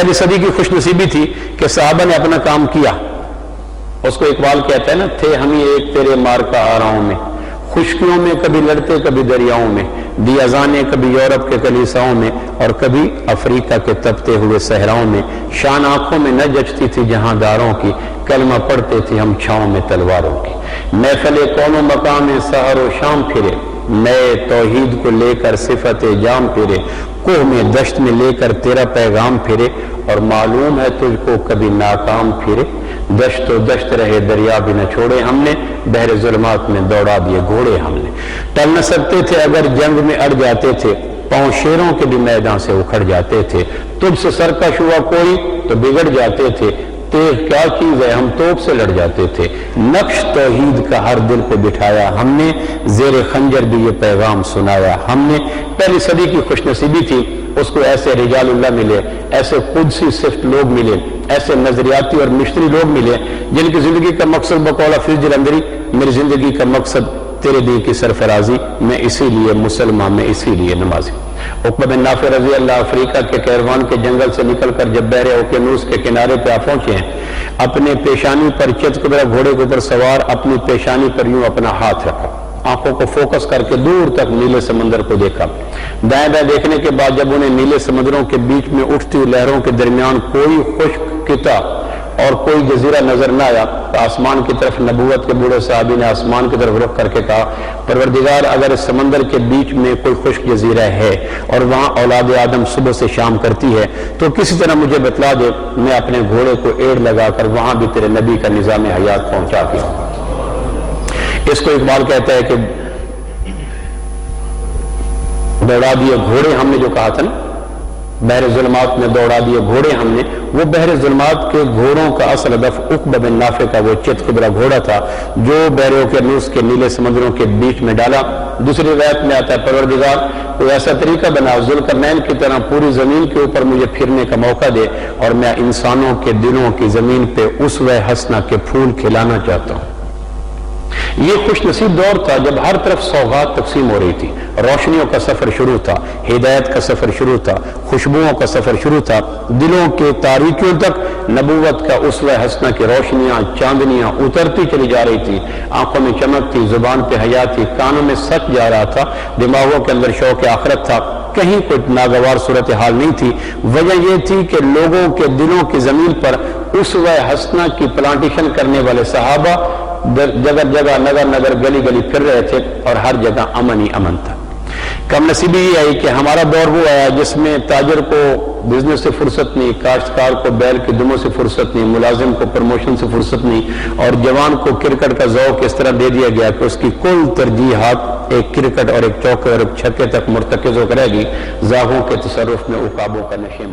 پہلی صدی کی خوش نصیبی تھی کہ صحابہ نے اپنا کام کیا. اس کو اقبال کہتا ہے نا، تھے ہم ہی ایک تیرے مار کا آراؤں میں، خشکیوں میں کبھی لڑتے کبھی دریاؤں میں، دی اذانیں کبھی یورپ کے کلیساؤں میں اور کبھی افریقہ کے تپتے ہوئے صحراؤں میں. شان آنکھوں میں نہ جچتی تھی جہاں داروں کی، کلمہ پڑھتے تھے ہم چھاؤں میں تلواروں کی. محفل کون و مقام سحر و شام پھرے، نئے توحید کو لے کر صفت جام پھرے، کوہ میں دشت میں لے کر تیرا پیغام پھرے، اور معلوم ہے تجھ کو کبھی ناکام پھرے. دشت و دشت رہے دریا بھی نہ چھوڑے ہم نے، بحر ظلمات میں دوڑا دیے گھوڑے ہم نے. ٹل نہ سکتے تھے اگر جنگ میں اڑ جاتے تھے، پاؤں شیروں کے بھی میدان سے اکھڑ جاتے تھے. تجھ سے سرکش ہوا کوئی تو بگڑ جاتے تھے، تیغ کیا چیز ہے ہم توپ سے لڑ جاتے تھے. نقش توحید کا ہر دل پہ بٹھایا ہم نے، زیر خنجر بھی یہ پیغام سنایا ہم نے. پہلی صدی کی خوش نصیبی تھی، اس کو ایسے رجال اللہ ملے، ایسے قدسی صفت لوگ ملے، ایسے نظریاتی اور مشتری لوگ ملے جن کی زندگی کا مقصد بقول حفیظ جلندری، میری زندگی کا مقصد تیرے دین کی سرفرازی، میں اسی لیے مسلمان، میں اسی لیے نمازی. عقبہ بن نافع رضی اللہ افریقہ کے کیروان کے جنگل سے نکل کر جب بحر اوقیانوس کے کنارے پہ پہنچے ہیں، اپنے پیشانی پر چت قدرہ گھوڑے کے اوپر سوار اپنی پیشانی پر یوں اپنا ہاتھ رکھا، آنکھوں کو فوکس کر کے دور تک نیلے سمندر کو دیکھا. دائیں بائیں دیکھنے کے بعد جب انہیں نیلے سمندروں کے بیچ میں اٹھتی ہوئی لہروں کے درمیان کوئی خشک قطع اور کوئی جزیرہ نظر نہ آیا تو آسمان کی طرف نبوت کے بوڑھے صحابی نے آسمان کی طرف رخ کر کے کہا، پروردگار اگر اس سمندر کے بیچ میں کوئی خشک جزیرہ ہے اور وہاں اولاد آدم صبح سے شام کرتی ہے تو کسی طرح مجھے بتلا دے، میں اپنے گھوڑے کو ایڑ لگا کر وہاں بھی تیرے نبی کا نظام حیات پہنچا دیا. اس کو اقبال کہتا ہے کہ دوڑا دیے گھوڑے ہم نے، جو کہا تھا نا بحر ظلمات میں دوڑا دیے گھوڑے ہم نے، وہ بحر ظلمات کے گھوڑوں کا اصل ہدف عقبہ بن نافع کا وہ چت قبرہ گھوڑا تھا جو بحر اوقیانوس کے نیلے سمندروں کے بیچ میں ڈالا. دوسری روایت میں آتا ہے، پروردگار کوئی ایسا طریقہ بنا ذوالقرنین کی طرح پوری زمین کے اوپر مجھے پھرنے کا موقع دے اور میں انسانوں کے دلوں کی زمین پہ اسوہ حسنہ کے پھول کھلانا چاہتا ہوں. یہ خوش نصیب دور تھا جب ہر طرف سوغات تقسیم ہو رہی تھی، روشنیوں کا سفر شروع تھا، ہدایت کا سفر شروع تھا، خوشبوؤں کا سفر شروع تھا، دلوں کے تاریکیوں تک نبوت کا اسوہ حسنہ کی روشنیاں چاندنیاں اترتی چلی جا رہی تھی. آنکھوں میں چمک تھی، زبان پہ حیا تھی، کانوں میں سچ جا رہا تھا، دماغوں کے اندر شوق آخرت تھا. کہیں کوئی ناگوار صورتحال نہیں تھی. وجہ یہ تھی کہ لوگوں کے دلوں کی زمین پر اسوہ حسنہ کی پلانٹیشن کرنے والے صحابہ جگہ جگہ نگر نگر گلی گلی پھر رہے تھے اور ہر جگہ امن ہی امن تھا. کم نصیبی یہ آئی کہ ہمارا دور وہ آیا جس میں تاجر کو بزنس سے فرصت نہیں، کاشتکار کو بیل کے دموں سے فرصت نہیں، ملازم کو پروموشن سے فرصت نہیں، اور جوان کو کرکٹ کا ذوق اس طرح دے دیا گیا کہ اس کی کل ترجیحات ایک کرکٹ اور ایک چوکے اور ایک چھکے تک مرتکز ہو کر رہے گی. زاغوں کے تصرف میں عقابوں کا نشے